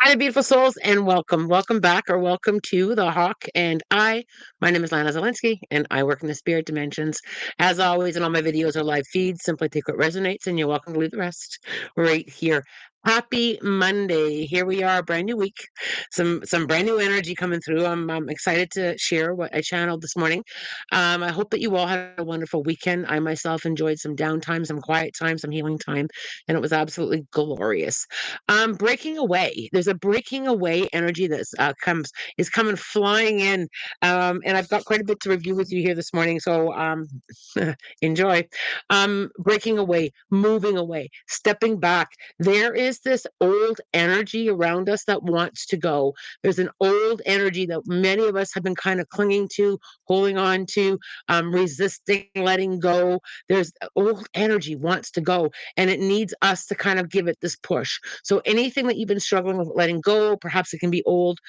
Hi, beautiful souls, and welcome. Welcome back, or welcome to the Hawk and I. My name is Lana Zelinsky, and I work in the spirit dimensions. As always, and all my videos are live feeds. Simply take what resonates, and you're welcome to leave the rest right here. Happy Monday. Here we are, brand new week. Some brand new energy coming through. I'm excited to share what I channeled this morning. I hope that you all had a wonderful weekend. I myself enjoyed some downtime, some quiet time, some healing time, and it was absolutely glorious. Breaking away. There's a breaking away energy that's is coming flying in, and I've got quite a bit to review with you here this morning. So enjoy. Breaking away, moving away, stepping back. There is this old energy around us that wants to go. There's an old energy that many of us have been kind of clinging to, holding on to, resisting, letting go. There's old energy wants to go, and it needs us to kind of give it this push. So anything that you've been struggling with letting go, perhaps it can be old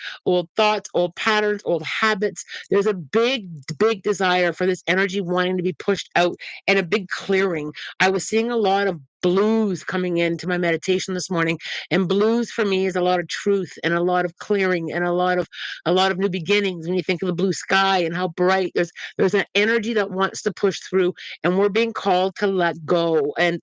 thoughts, old patterns, old habits. There's a big desire for this energy wanting to be pushed out, and a big clearing. I was seeing a lot of blues coming into my meditation this morning, and blues for me is a lot of truth and a lot of clearing and a lot of new beginnings. When you think of the blue sky and how bright, there's an energy that wants to push through, and we're being called to let go and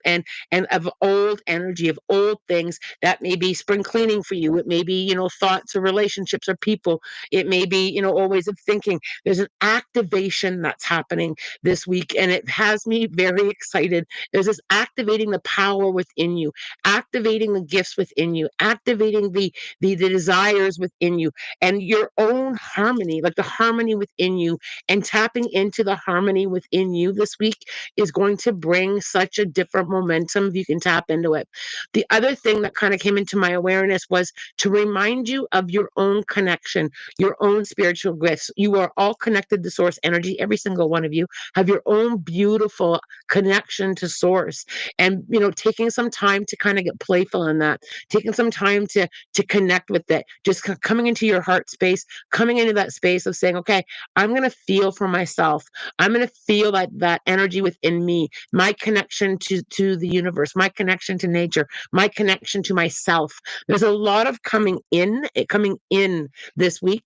of old energy, of old things. That may be spring cleaning for you. It may be, thoughts or relationships or people. It may be, old ways of thinking. There's an activation that's happening this week, and it has me very excited. There's this activating the power within you, activating the gifts within you, activating the desires within you, and your own harmony, like the harmony within you, and tapping into the harmony within you this week is going to bring such a different momentum if you can tap into it. The other thing that kind of came into my awareness was to remind you of your own connection, your own spiritual gifts. You are all connected to source energy. Every single one of you have your own beautiful connection to source. And, taking some time to kind of get playful in that, taking some time to connect with it, just coming into your heart space, coming into that space of saying, okay, I'm going to feel for myself. I'm going to feel that energy within me, my connection to the universe, my connection to nature, my connection to myself. There's a lot of coming in this week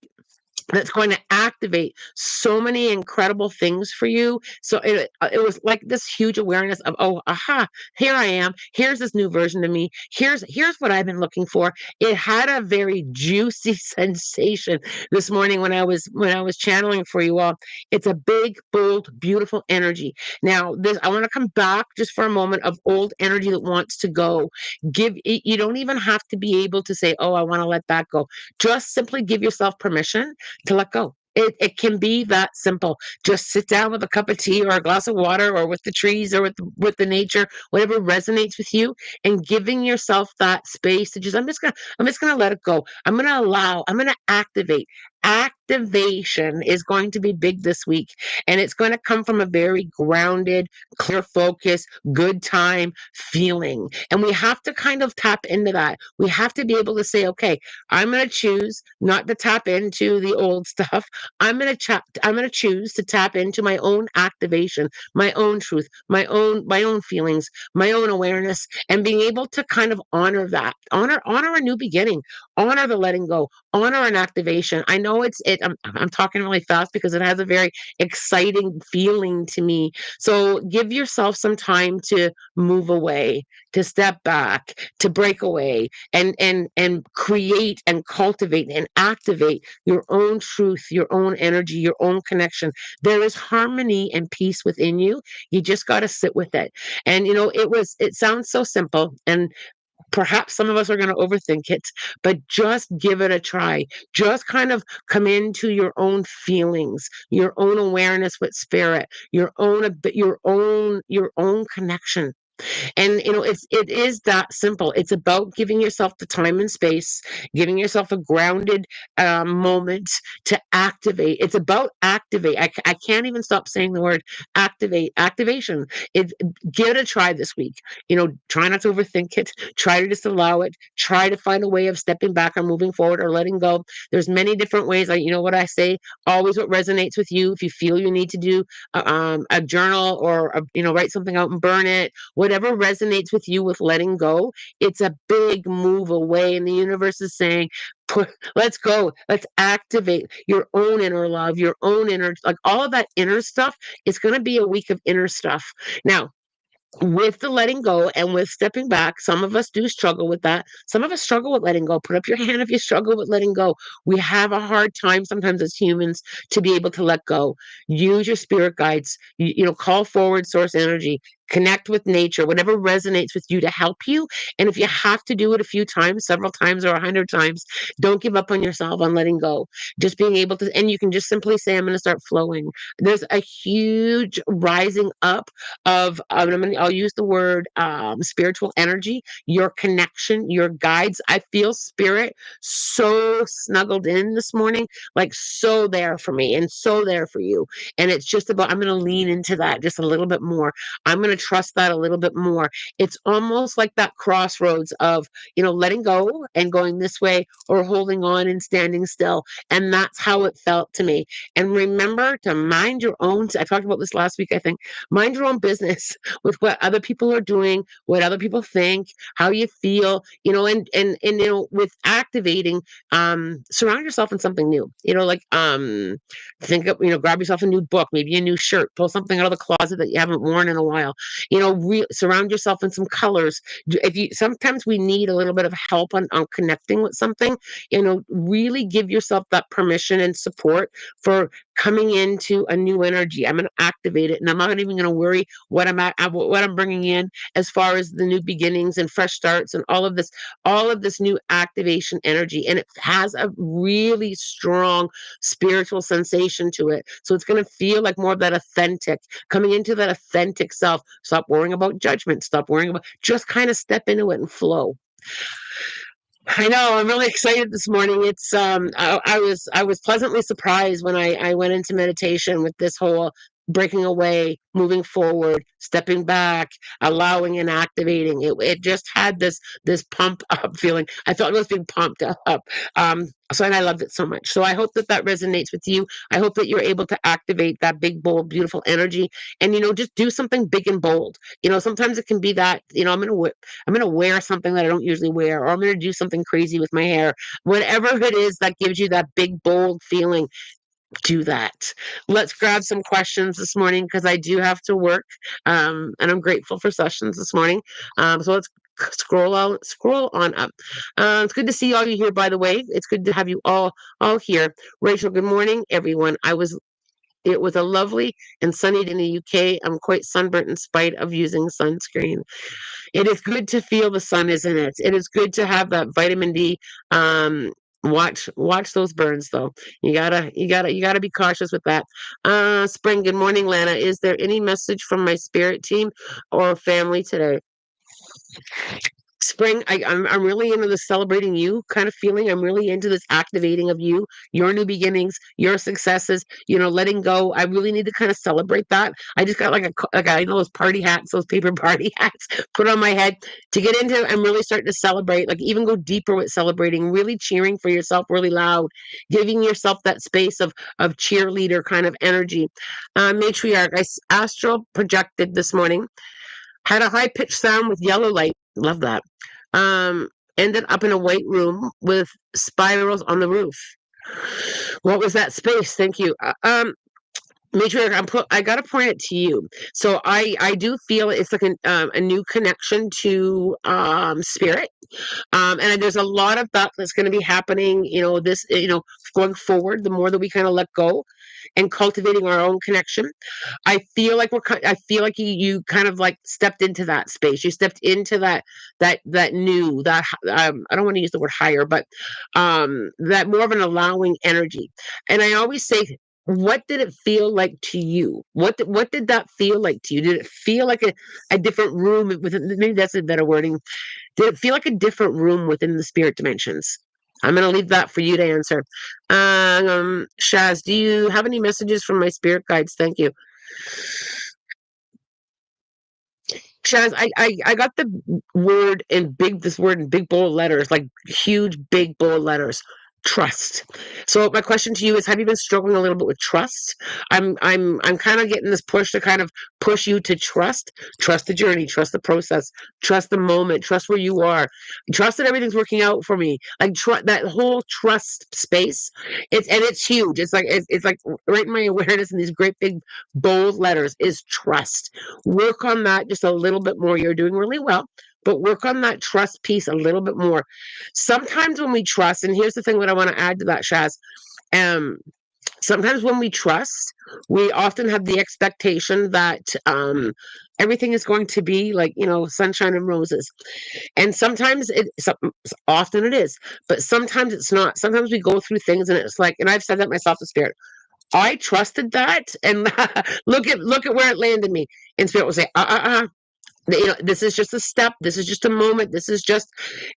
that's going to activate so many incredible things for you. So it was like this huge awareness of, oh, aha, here I am. Here's this new version of me. Here's what I've been looking for. It had a very juicy sensation this morning when I was channeling for you all. It's a big, bold, beautiful energy. Now, this I want to come back just for a moment of old energy that wants to go. You don't even have to be able to say, oh, I want to let that go. Just simply give yourself permission to let go. It can be that simple. Just sit down with a cup of tea or a glass of water or with the trees or with the nature, whatever resonates with you, and giving yourself that space to just I'm just gonna let it go. I'm gonna activate. Activation is going to be big this week, and it's going to come from a very grounded, clear focus, good time feeling. And we have to kind of tap into that. We have to be able to say, okay, I'm going to choose not to tap into the old stuff. I'm going to choose to tap into my own activation, my own truth, my own feelings, my own awareness, and being able to kind of honor that. Honor a new beginning, honor the letting go, honor an activation. I know I'm talking really fast because it has a very exciting feeling to me. So give yourself some time to move away, to step back, to break away, and create and cultivate and activate your own truth, your own energy, your own connection. There is harmony and peace within you. You just got to sit with it. And it sounds so simple, and perhaps some of us are going to overthink it, but just give it a try. Just kind of come into your own feelings, your own awareness with spirit, your own connection. And it is that simple. It's about giving yourself the time and space, giving yourself a grounded moment to activate. It's about activate. I can't even stop saying the word activation. Give it a try this week. Try not to overthink it. Try to just allow it. Try to find a way of stepping back or moving forward or letting go. There's many different ways. You know what I say, always what resonates with you. If you feel you need to do a journal or write something out and burn it, whatever resonates with you with letting go, it's a big move away. And the universe is saying, let's go. Let's activate your own inner love, your own inner, like all of that inner stuff. It's going to be a week of inner stuff. Now, with the letting go and with stepping back, some of us do struggle with that. Some of us struggle with letting go. Put up your hand if you struggle with letting go. We have a hard time sometimes as humans to be able to let go. Use your spirit guides, call forward source energy, connect with nature, whatever resonates with you to help you. And if you have to do it a few times, several times, or 100 times, don't give up on yourself on letting go. Just being able to, and you can just simply say, I'm going to start flowing. There's a huge rising up of I'll use the word spiritual energy, your connection, your guides. I feel spirit so snuggled in this morning, like so there for me and so there for you. And it's just about, I'm going to lean into that just a little bit more. I'm going to trust that a little bit more. It's almost like that crossroads of, letting go and going this way, or holding on and standing still. And that's how it felt to me. And remember to mind your own, I talked about this last week, I think, mind your own business with what other people are doing, what other people think, how you feel, with activating, surround yourself in something new. Think of, grab yourself a new book, maybe a new shirt, pull something out of the closet that you haven't worn in a while. Surround yourself in some colors. If you sometimes we need a little bit of help on connecting with something, really give yourself that permission and support for coming into a new energy. I'm going to activate it, and I'm not even going to worry what I'm bringing in as far as the new beginnings and fresh starts and all of this new activation energy. And it has a really strong spiritual sensation to it. So it's going to feel like more of that authentic, coming into that authentic self. Stop worrying about judgment. Stop worrying about, just kind of step into it and flow. I know, I'm really excited this morning. It's I was pleasantly surprised when I went into meditation with this whole breaking away, moving forward, stepping back, allowing and activating. It just had this pump up feeling. I felt I was being pumped up. And I loved it so much. So I hope that resonates with you. I hope that you're able to activate that big, bold, beautiful energy, and just do something big and bold. Sometimes it can be that I'm going to wear something that I don't usually wear, or I'm going to do something crazy with my hair. Whatever it is that gives you that big, bold feeling, do that. Let's grab some questions this morning because I do have to work. And I'm grateful for sessions this morning. So let's scroll on up. It's good to see all you here, by the way. It's good to have you all here. Rachel, good morning, everyone. It was a lovely and sunny day in the UK. I'm quite sunburnt in spite of using sunscreen. It is good to feel the sun, isn't it? It is good to have that vitamin D. Watch those burns though. You gotta be cautious with that. Spring, good morning, Lana. Is there any message from my spirit team or family today? Spring, I'm really into the celebrating you kind of feeling. I'm really into this activating of you, your new beginnings, your successes, letting go. I really need to kind of celebrate that. I just got like those party hats, those paper party hats put on my head to get into. I'm really starting to celebrate, like even go deeper with celebrating, really cheering for yourself really loud, giving yourself that space of cheerleader kind of energy. Matriarch, astral projected this morning, had a high pitched sound with yellow light. Love that. Um, Ended up in a white room with spirals on the roof. What was that space? Thank you. Matriarch, I gotta point it to you. So I do feel it's like a new connection to spirit, and there's a lot of that that's going to be happening. Going forward, the more that we kind of let go and cultivating our own connection. I feel like you kind of like stepped into that space. You stepped into that new that I don't want to use the word higher, but that more of an allowing energy. And I always say, what did it feel like to you? What did that feel like to you? Did it feel like a different room within? Maybe that's a better wording. Did it feel like a different room within the spirit dimensions? I'm going to leave that for you to answer. Shaz, do you have any messages from my spirit guides? Thank you. Shaz, I got this word in big bold letters, like huge, big bold letters. Trust. So my question to you is, have you been struggling a little bit with trust? I'm kind of getting this push to kind of push you to trust the journey, trust the process, trust the moment, trust where you are, trust that everything's working out for me. Like that whole trust space. It's huge. It's like right in my awareness in these great big bold letters is trust. Work on that just a little bit more. You're doing really well, but work on that trust piece a little bit more. Sometimes when we trust, and here's the thing what I want to add to that, Shaz. Um, Sometimes when we trust, we often have the expectation that everything is going to be like, sunshine and roses. And often it is, but sometimes it's not. Sometimes we go through things and it's like, and I've said that myself to Spirit. I trusted that, and look at where it landed me. And Spirit will say, this is just a step, this is just a moment, this is just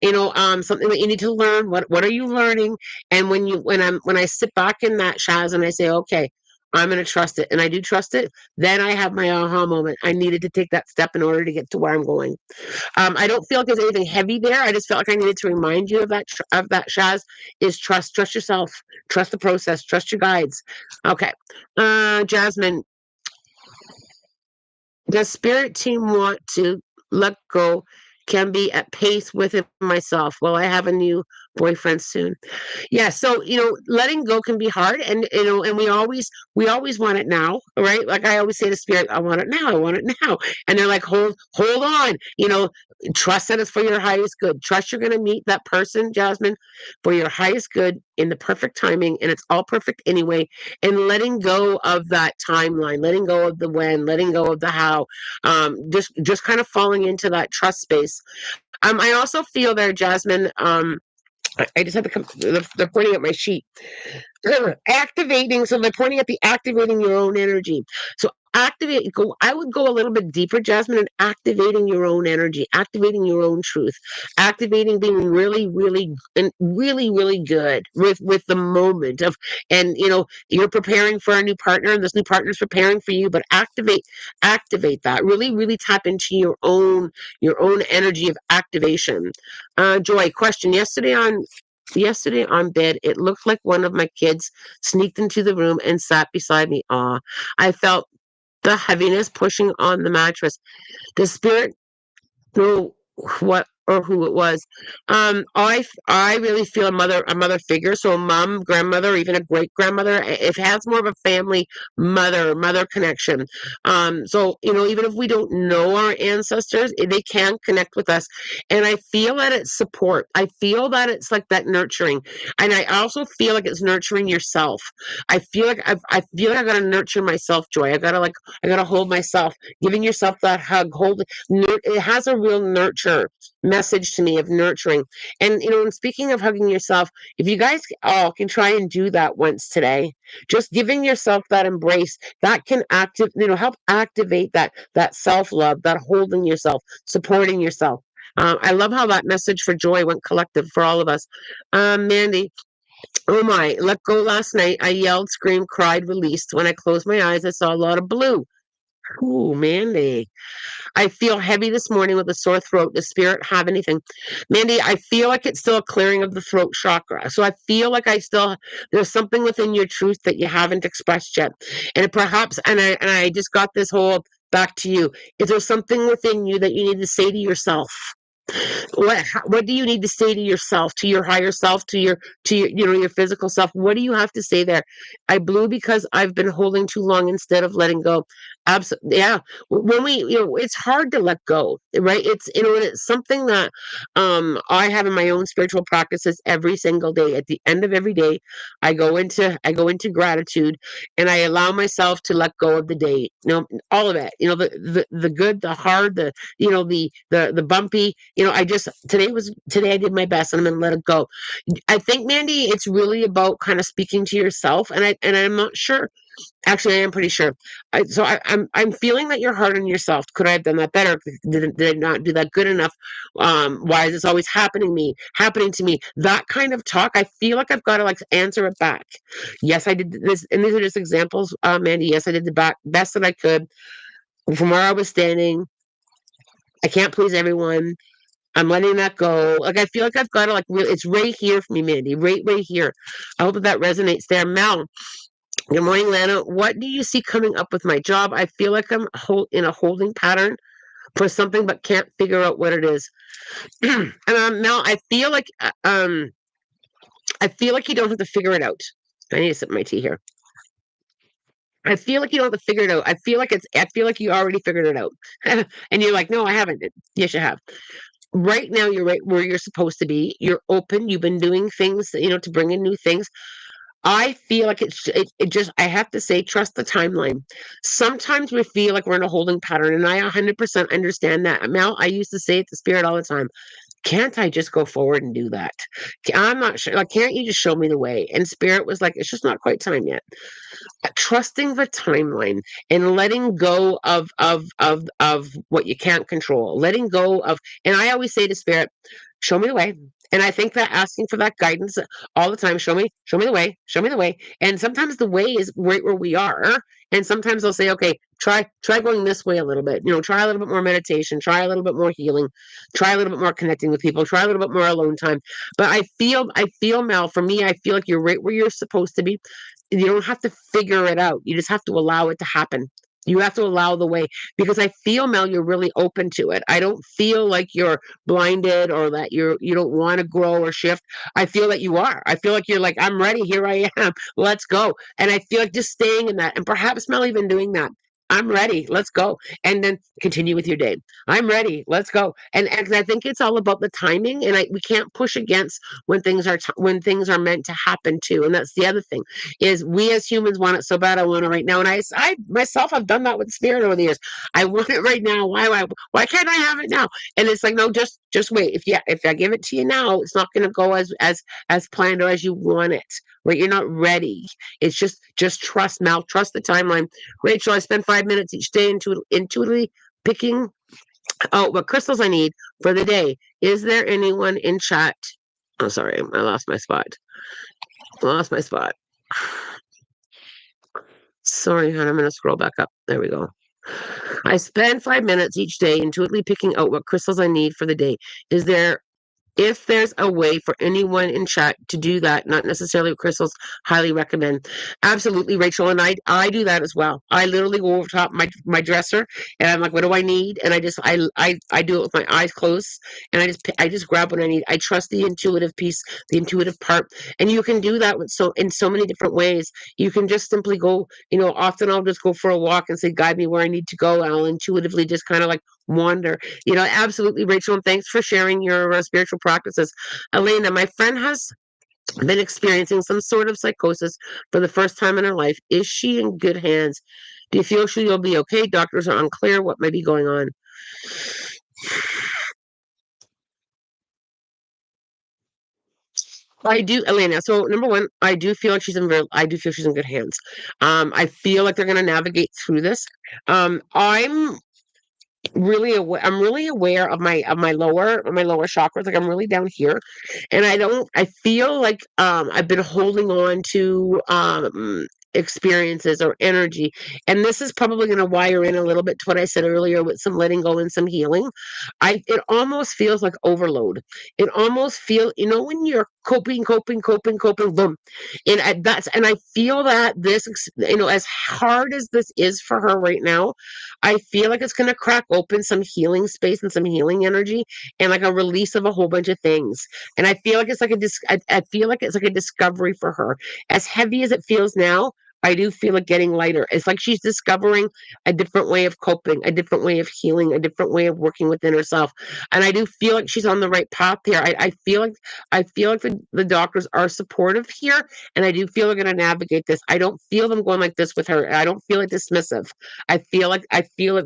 something that you need to learn. What are you learning? And when I sit back in that, Shaz, and I say, okay, I'm going to trust it, and I do trust it, then I have my aha moment. I needed to take that step in order to get to where I'm going. I don't feel like there's anything heavy there. I just felt like I needed to remind you of that, Shaz. Is trust yourself, trust the process, trust your guides. Okay. Jasmine, does spirit team want to let go? Can be at pace with it myself. Well, I have a new boyfriend soon. Yeah, so letting go can be hard, and and we always want it now, right? Like I always say to spirit, I want it now, I want it now. And they're like, hold on, trust that it's for your highest good. Trust you're gonna meet that person, Jasmine, for your highest good in the perfect timing, and it's all perfect anyway. And letting go of that timeline, letting go of the when, letting go of the how, just kind of falling into that trust space. I also feel there, Jasmine. I just had to come. They're pointing at my sheet. Activating. So they're pointing at the activating your own energy. So I would go a little bit deeper, Jasmine, and activating your own energy, activating your own truth, activating being really, really, and really, really good with the moment of, and you're preparing for a new partner, and this new partner is preparing for you. But activate that. Really, really tap into your own energy of activation. Joy, question. Yesterday on bed, it looked like one of my kids sneaked into the room and sat beside me. Aw, I felt the heaviness pushing on the mattress. The spirit know what or who it was. I really feel a mother figure, so a mom, grandmother, or even a great grandmother. It has more of a family mother connection. So even if we don't know our ancestors, they can connect with us, and I feel that it's support. I feel that it's like that nurturing, and I also feel like it's nurturing yourself. I feel like I gotta nurture myself, Joy. I gotta hold myself, giving yourself that hug, hold it has a real nurture message to me of nurturing. And speaking of hugging yourself, if you guys all can try and do that once today, just giving yourself that embrace, that can help activate that self-love, that holding yourself, supporting yourself. I love how that message for Joy went collective for all of us. Mandy, oh my, let go last night. I yelled, screamed, cried, released. When I closed my eyes, I saw a lot of blue. Ooh, Mandy. I feel heavy this morning with a sore throat. Does spirit have anything? Mandy, I feel like it's still a clearing of the throat chakra. So I feel like there's something within your truth that you haven't expressed yet. And perhaps, and I just got this whole back to you. Is there something within you that you need to say to yourself? What do you need to say to yourself, to your higher self, to your physical self? What do you have to say there? I blew because I've been holding too long instead of letting go. Absolutely, yeah. When it's hard to let go, right? And it's something that I have in my own spiritual practices every single day. At the end of every day, I go into gratitude, and I allow myself to let go of the day. All of it. The good, the hard, the bumpy. Today I did my best, and I'm gonna let it go. I think, Mandy, it's really about kind of speaking to yourself, and I'm not sure. Actually, I am pretty sure. I'm feeling that you're hard on yourself. Could I have done that better? Did I not do that good enough? Why is this always happening to me? That kind of talk. I feel like I've got to like answer it back. Yes, I did this, and these are just examples, Mandy. Yes, I did the best that I could from where I was standing. I can't please everyone. I'm letting that go. Like I feel like I've got to like it's right here for me, Mandy. Right here. I hope that resonates there. Mel, good morning, Lana. What do you see coming up with my job? I feel like I'm in a holding pattern for something, but can't figure out what it is. And Mel, I feel like you don't have to figure it out. I need to sip my tea here. I feel like you don't have to figure it out. I feel like you already figured it out. And you're like, no, I haven't. Yes, you have. Right now, you're right where you're supposed to be. You're open. You've been doing things, to bring in new things. I feel like it just, I have to say, trust the timeline. Sometimes we feel like we're in a holding pattern, and I 100% understand that. Mel, I used to say it to Spirit all the time. Can't I just go forward and do that? I'm not sure. Like, can't you just show me the way? And Spirit was like, it's just not quite time yet. Trusting the timeline and letting go of what you can't control, letting go of, and I always say to Spirit, show me the way. And I think that asking for that guidance all the time, show me the way, show me the way. And sometimes the way is right where we are. And sometimes they'll say, okay, try going this way a little bit. Try a little bit more meditation, try a little bit more healing, try a little bit more connecting with people, try a little bit more alone time. But I feel, Mel, for me, I feel like you're right where you're supposed to be. You don't have to figure it out. You just have to allow it to happen. You have to allow the way, because I feel, Mel, you're really open to it. I don't feel like you're blinded or that you don't want to grow or shift. I feel that you are. I feel like you're like, I'm ready. Here I am. Let's go. And I feel like just staying in that, and perhaps, Mel, even doing that. I'm ready. Let's go. And then continue with your day. I'm ready. Let's go. And I think it's all about the timing, and we can't push against when things are meant to happen too. And that's the other thing, is we as humans want it so bad. I want it right now. And I myself have done that with Spirit over the years. I want it right now. Why can't I have it now? And it's like, no, just wait. If I give it to you now, it's not gonna go as planned or as you want it. Right? You're not ready. It's just trust, Mel. Trust the timeline. Rachel, I spend 5 minutes each day intuitively picking out what crystals I need for the day. Is there anyone in chat? Oh, sorry, I lost my spot. Sorry, hon, I'm gonna scroll back up. There we go. I spend 5 minutes each day intuitively picking out what crystals I need for the day. Is there If there's a way for anyone in chat to do that, not necessarily with crystals, highly recommend. Absolutely, Rachel, and I do that as well. I literally go over top my dresser, and I'm like, what do I need? And I do it with my eyes closed, and I just grab what I need. I trust the intuitive piece, the intuitive part, and you can do that in so many different ways. You can just simply go. Often I'll just go for a walk and say, guide me where I need to go. And I'll intuitively just kind of like wander. Absolutely, Rachel, and thanks for sharing your spiritual practices. Elena, my friend has been experiencing some sort of psychosis for the first time in her life. Is she in good hands? Do you feel she'll be okay? Doctors are unclear what might be going on. I do, Elena. So number one, I do feel like I do feel she's in good hands. I feel like they're going to navigate through this. I'm really aware of my lower chakras. Like, I'm really down here, and I feel like I've been holding on to experiences or energy, and this is probably going to wire in a little bit to what I said earlier with some letting go and some healing. It almost feels like overload. It almost feel, when you're coping, boom. And I feel that as hard as this is for her right now, I feel like it's going to crack open some healing space and some healing energy, and like a release of a whole bunch of things. And I feel like I feel like it's like a discovery for her. As heavy as it feels now, I do feel it getting lighter. It's like she's discovering a different way of coping, a different way of healing, a different way of working within herself. And I do feel like she's on the right path here. I feel like the doctors are supportive here, and I do feel they're going to navigate this. I don't feel them going like this with her. I don't feel it dismissive. I feel it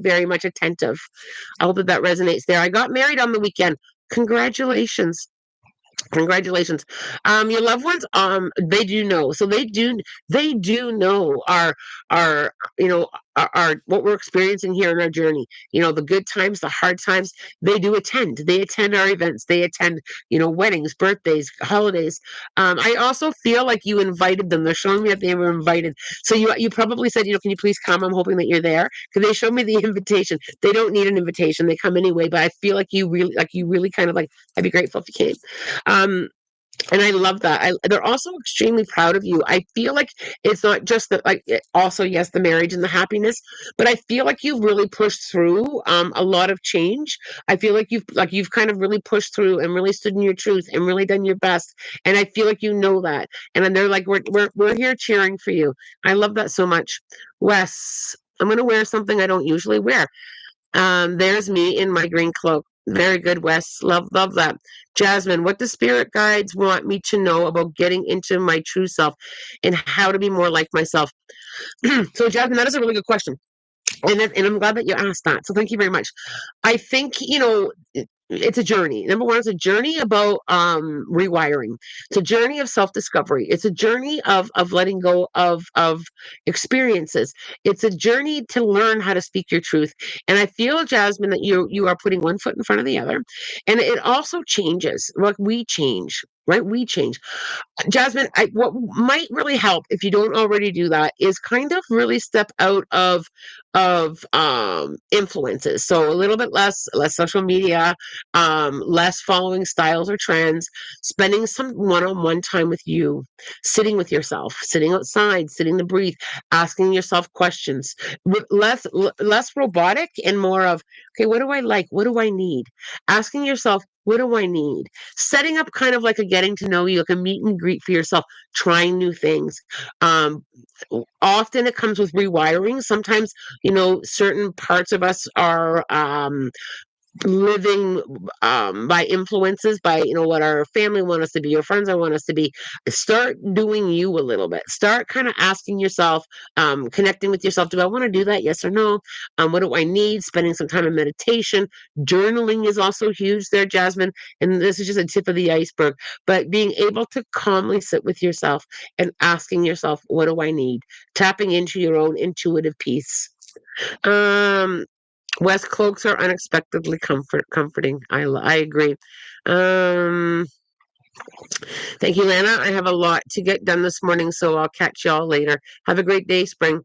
very much attentive. I hope that resonates there. I got married on the weekend. Congratulations. Congratulations. Your loved ones, they do know. So they do know our, our what we're experiencing here in our journey. The good times, the hard times, they do attend. They attend our events. They attend, weddings, birthdays, holidays. I also feel like you invited them. They're showing me that they were invited. So you probably said, can you please come? I'm hoping that you're there, because they showed me the invitation. They don't need an invitation. They come anyway. But I feel like you really kind of like, I'd be grateful if you came. Um, and I love that. They're also extremely proud of you. I feel like it's not just that, like, also, yes, the marriage and the happiness, but I feel like you've really pushed through a lot of change. I feel like you've kind of really pushed through and really stood in your truth and really done your best. And I feel like you know that. And then they're like, we're here cheering for you. I love that so much. Wes, I'm gonna wear something I don't usually wear. There's me in my green cloak. Very good, Wes. Love that. Jasmine, what do spirit guides want me to know about getting into my true self and how to be more like myself? So, Jasmine, that is a really good question. And I'm glad that you asked that. So, thank you very much. I think, it's a journey. Number one, it's a journey about rewiring. It's a journey of self-discovery. It's a journey of letting go of experiences. It's a journey to learn how to speak your truth. And I feel, Jasmine, that you are putting one foot in front of the other. And it also changes. Like, we change. Right? We change. Jasmine, what might really help if you don't already do that is kind of really step out of influences. So a little bit less social media, less following styles or trends, spending some one-on-one time with you, sitting with yourself, sitting outside, sitting to breathe, asking yourself questions, less robotic and more of, okay, what do I like? What do I need? Asking yourself, what do I need? Setting up kind of like a getting to know you, like a meet and greet for yourself, trying new things. Um, Often it comes with rewiring. Sometimes, certain parts of us are living by influences, by what our family want us to be, or friends I want us to be. Start doing you a little bit. Start kind of asking yourself, connecting with yourself, do I want to do that, yes or no? What do I need? Spending some time in meditation. Journaling is also huge there, Jasmine, and this is just a tip of the iceberg. But being able to calmly sit with yourself and asking yourself, what do I need? Tapping into your own intuitive peace. um West cloaks are unexpectedly comforting. I agree. Um, Thank you, Lana. I have a lot to get done this morning, so I'll catch y'all later. Have a great day, Spring.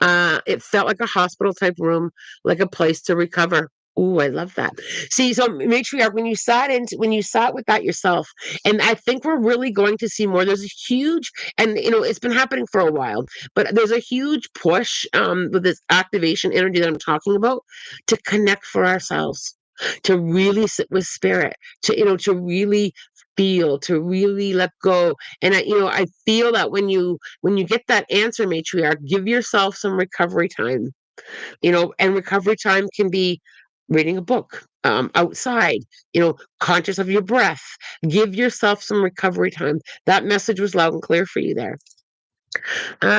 It felt like a hospital type room, like a place to recover. Ooh, I love that. See, so matriarch, when you sat with that yourself, and I think we're really going to see more. There's a huge, and it's been happening for a while, but there's a huge push with this activation energy that I'm talking about to connect for ourselves, to really sit with spirit, to really feel, to really let go. And I feel that when you get that answer, matriarch, give yourself some recovery time. And recovery time can be reading a book, outside, conscious of your breath. Give yourself some recovery time. That message was loud and clear for you there.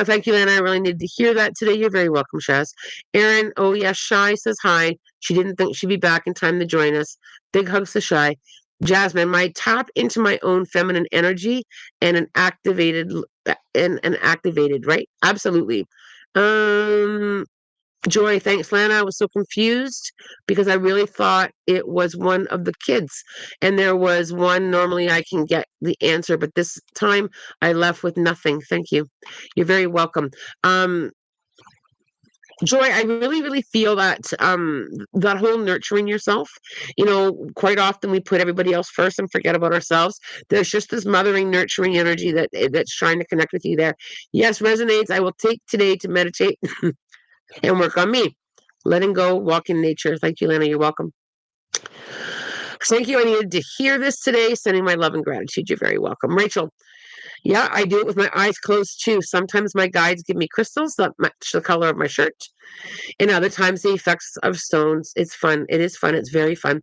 Thank you, Lana. I really needed to hear that today. You're very welcome, Shaz. Erin, oh yes, Shy says hi. She didn't think she'd be back in time to join us. Big hugs to Shy. Jasmine, my tap into my own feminine energy and an activated, right? Absolutely. Um, Joy, thanks, Lana. I was so confused because I really thought it was one of the kids, and there was one. Normally, I can get the answer, but this time I left with nothing. Thank you. You're very welcome. Um, Joy, I really, really feel that whole nurturing yourself. Quite often we put everybody else first and forget about ourselves. There's just this mothering, nurturing energy that's trying to connect with you there. Yes, resonates. I will take today to meditate and work on me. Letting go, walk in nature. Thank you, Lana. You're welcome. Thank you. I needed to hear this today. Sending my love and gratitude. You're very welcome. Rachel, yeah, I do it with my eyes closed too. Sometimes my guides give me crystals that match the color of my shirt, and other times the effects of stones. It's fun. It is fun. It's very fun.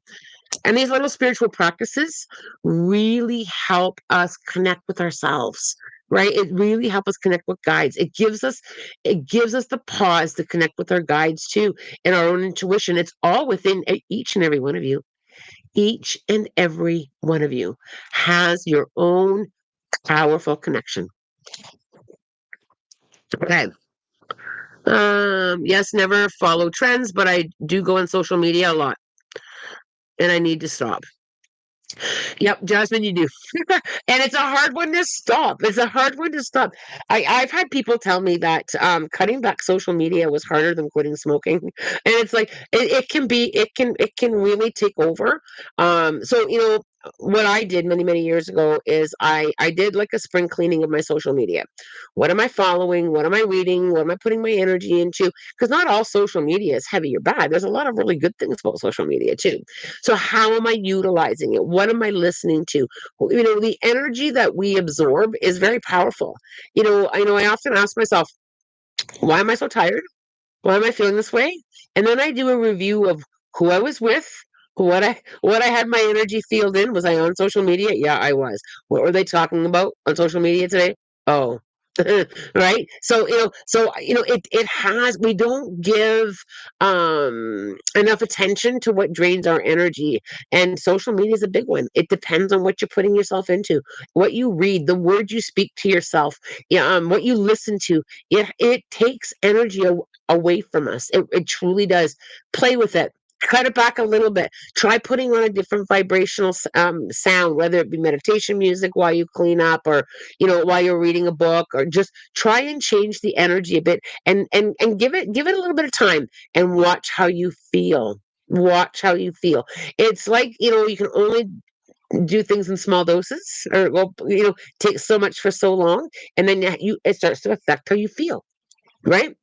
And these little spiritual practices really help us connect with ourselves. Right? It really helps us connect with guides. It gives us the pause to connect with our guides too, and our own intuition. It's all within each and every one of you. Each and every one of you has your own powerful connection. Okay. Yes, never follow trends, but I do go on social media a lot, and I need to stop. Yep, Jasmine, you do. And it's a hard one to stop. It's a hard one to stop. I've had people tell me that cutting back social media was harder than quitting smoking. And it's like it can be it can really take over. So what I did many, many years ago is I did like a spring cleaning of my social media. What am I following? What am I reading? What am I putting my energy into? Because not all social media is heavy or bad. There's a lot of really good things about social media too. So how am I utilizing it? What am I listening to? The energy that we absorb is very powerful. I often ask myself, why am I so tired? Why am I feeling this way? And then I do a review of who I was with, what I had my energy field in. Was I on social media? Yeah, I was. What were they talking about on social media today? Oh. Right, it has, we don't give enough attention to what drains our energy, and social media is a big one. It depends on what you're putting yourself into, what you read, the words you speak to yourself, yeah, what you listen to. It takes energy away from us. It truly does. Play with it. Cut it back a little bit. Try putting on a different vibrational sound, whether it be meditation music while you clean up, or while you're reading a book, or just try and change the energy a bit, and give it a little bit of time, and watch how you feel. Watch how you feel. It's like, you can only do things in small doses, or well, take so much for so long, and then it starts to affect how you feel, right?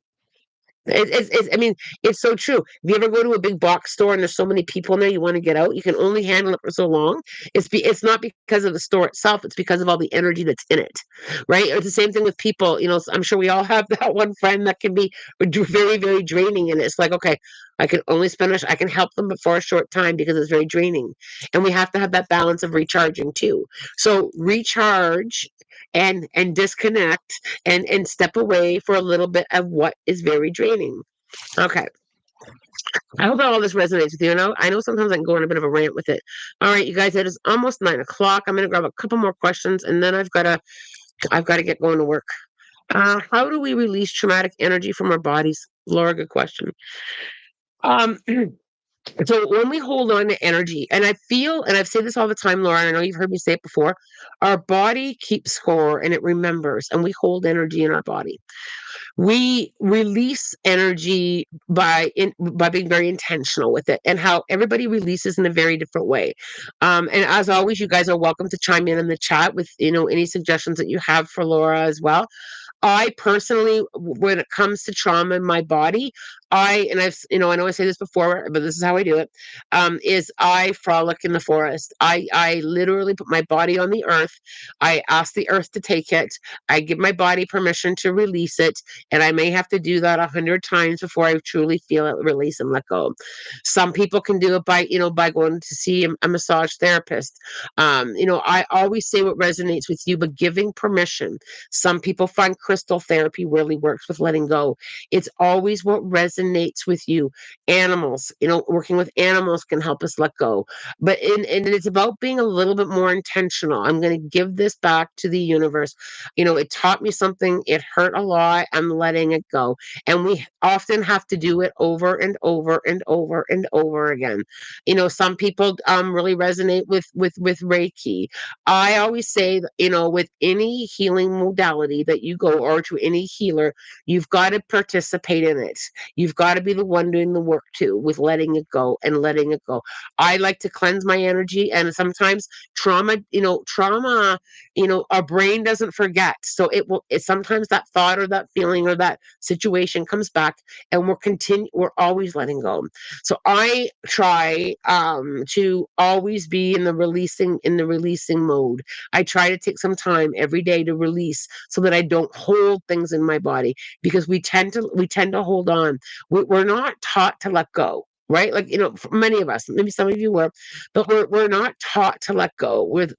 I mean, it's so true. If you ever go to a big box store and there's so many people in there, you want to get out, you can only handle it for so long. It's not because of the store itself, it's because of all the energy that's in it, right? It's the same thing with people. I'm sure we all have that one friend that can be very, very draining, and it's like, okay, I can help them, but for a short time, because it's very draining, and we have to have that balance of recharging too. So recharge and disconnect, and step away for a little bit of what is very draining. Okay. I hope that all this resonates with you. I know sometimes I can go on a bit of a rant with it. All right, you guys, it is almost 9 o'clock. I'm gonna grab a couple more questions, and then I've gotta get going to work. How do we release traumatic energy from our bodies? Laura, good question. Um so when we hold on to energy, and I feel, and I've said this all the time, Laura, and I know you've heard me say it before, our body keeps score and it remembers, and we hold energy in our body. We release energy by being very intentional with it, and how everybody releases in a very different way. And as always, you guys are welcome to chime in the chat with any suggestions that you have for Laura as well. I personally, when it comes to trauma in my body, I know I say this before, but this is how I do it. Is I frolic in the forest. I literally put my body on the earth. I ask the earth to take it. I give my body permission to release it, and I may have to do that 100 times before I truly feel it release and let go. Some people can do it by going to see a massage therapist. I always say what resonates with you, but giving permission. Some people find crystal therapy really works with letting go. It's always what resonates with you. Animals, working with animals can help us let go. And it's about being a little bit more intentional. I'm going to give this back to the universe. It taught me something. It hurt a lot. I'm letting it go. And we often have to do it over and over and over and over again. Some people really resonate with Reiki. I always say, with any healing modality that you go, or to any healer, you've got to participate in it. You've got to be the one doing the work too, with letting it go and letting it go. I like to cleanse my energy, and sometimes our brain doesn't forget. So sometimes that thought or that feeling or that situation comes back, and we're always letting go. So I try to always be in the releasing mode. I try to take some time every day to release, so that I don't hold things in my body, because we tend to hold on. We're not taught to let go. Right, like, for many of us, maybe some of you were, but we're not taught to let go with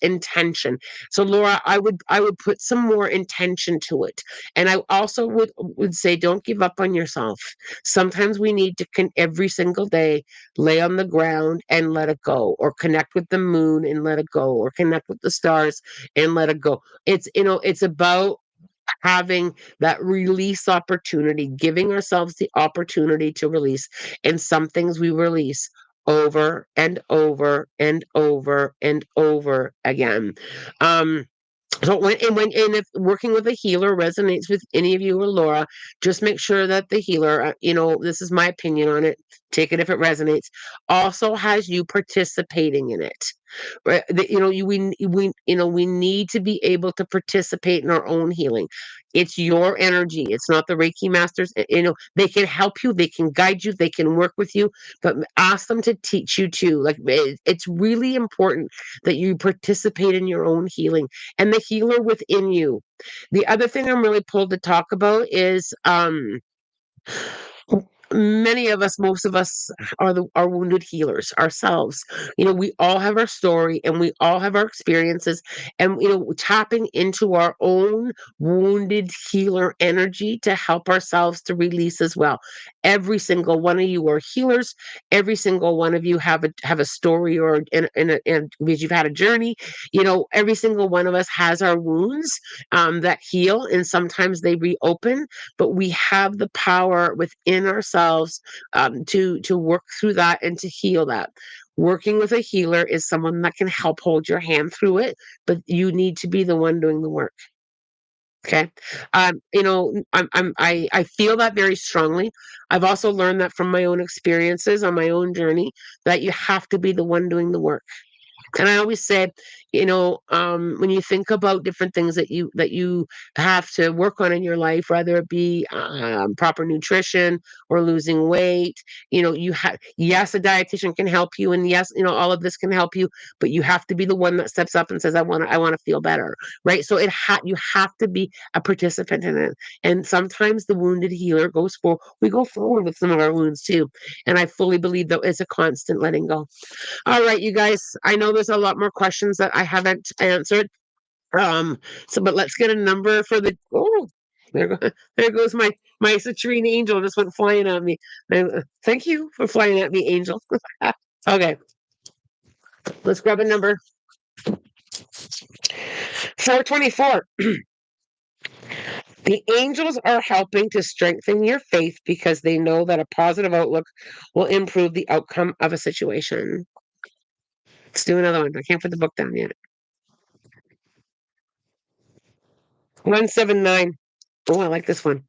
intention. So Laura, I would put some more intention to it, and I also would say, don't give up on yourself. Sometimes we need to every single day lay on the ground and let it go, or connect with the moon and let it go, or connect with the stars and let it go. It's about having that release opportunity, giving ourselves the opportunity to release. And some things we release over and over and over and over again. Um, so when if working with a healer resonates with any of you or Laura, just make sure that the healer, this is my opinion on it. Take it if it resonates. Also has you participating in it, right? We need to be able to participate in our own healing. It's your energy. It's not the Reiki masters. They can help you. They can guide you. They can work with you, but ask them to teach you too. Like it's really important that you participate in your own healing and the healer within you. The other thing I'm really pulled to talk about is many of us, most of us are wounded healers ourselves. We all have our story and we all have our experiences, and tapping into our own wounded healer energy to help ourselves to release as well. Every single one of you are healers. Every single one of you have a story, or because you've had a journey. Every single one of us has our wounds that heal, and sometimes they reopen, but we have the power within ourselves to work through that and to heal that. Working with a healer is someone that can help hold your hand through it, but you need to be the one doing the work. Okay. I feel that very strongly. I've also learned that from my own experiences on my own journey, that you have to be the one doing the work. And I always say, when you think about different things that you have to work on in your life, whether it be proper nutrition or losing weight, you have yes, a dietitian can help you, and yes, all of this can help you, but you have to be the one that steps up and says, I want to feel better, right? So you have to be a participant in it. And sometimes the wounded healer goes for we go forward with some of our wounds too. And I fully believe that it's a constant letting go. All right, you guys. I know there's a lot more questions that I haven't answered. But let's get a number for the. Oh, there goes my citrine angel. Just went flying at me. Thank you for flying at me, angel. Okay, let's grab a number. 424. The angels are helping to strengthen your faith because they know that a positive outlook will improve the outcome of a situation. Let's do another one. I can't put the book down yet. 179. Oh, I like this one.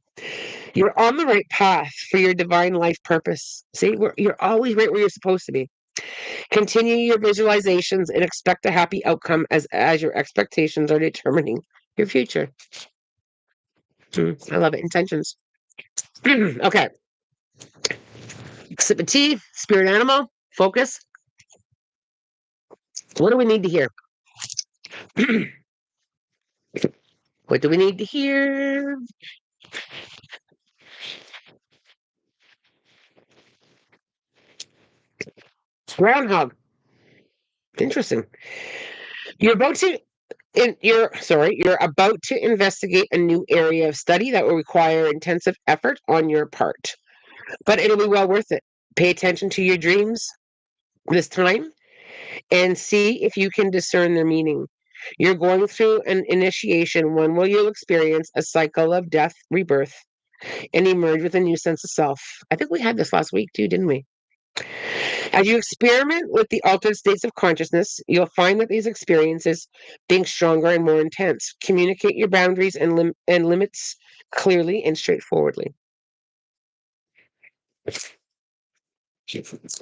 You're on the right path for your divine life purpose. See, you're always right where you're supposed to be. Continue your visualizations and expect a happy outcome as your expectations are determining your future. I love it. Intentions. Okay. Sip of tea, spirit animal, focus. What do we need to hear? What do we need to hear? Groundhog. Interesting. You're about to you're about to investigate a new area of study that will require intensive effort on your part, but it'll be well worth it. Pay attention to your dreams this time and see if you can discern their meaning. You're going through an initiation, one where you'll experience a cycle of death, rebirth, and emerge with a new sense of self. I think we had this last week too, didn't we? As you experiment with the altered states of consciousness, you'll find that these experiences being stronger and more intense. Communicate your boundaries and limits clearly and straightforwardly.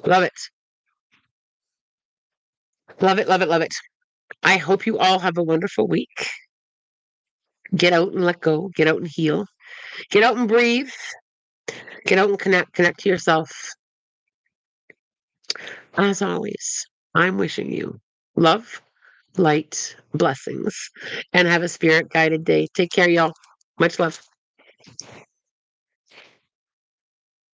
Love it. Love it, love it, love it. I hope you all have a wonderful week. Get out and let go. Get out and heal. Get out and breathe. Get out and connect to yourself. As always, I'm wishing you love, light, blessings, and have a spirit guided day. Take care, y'all. Much love.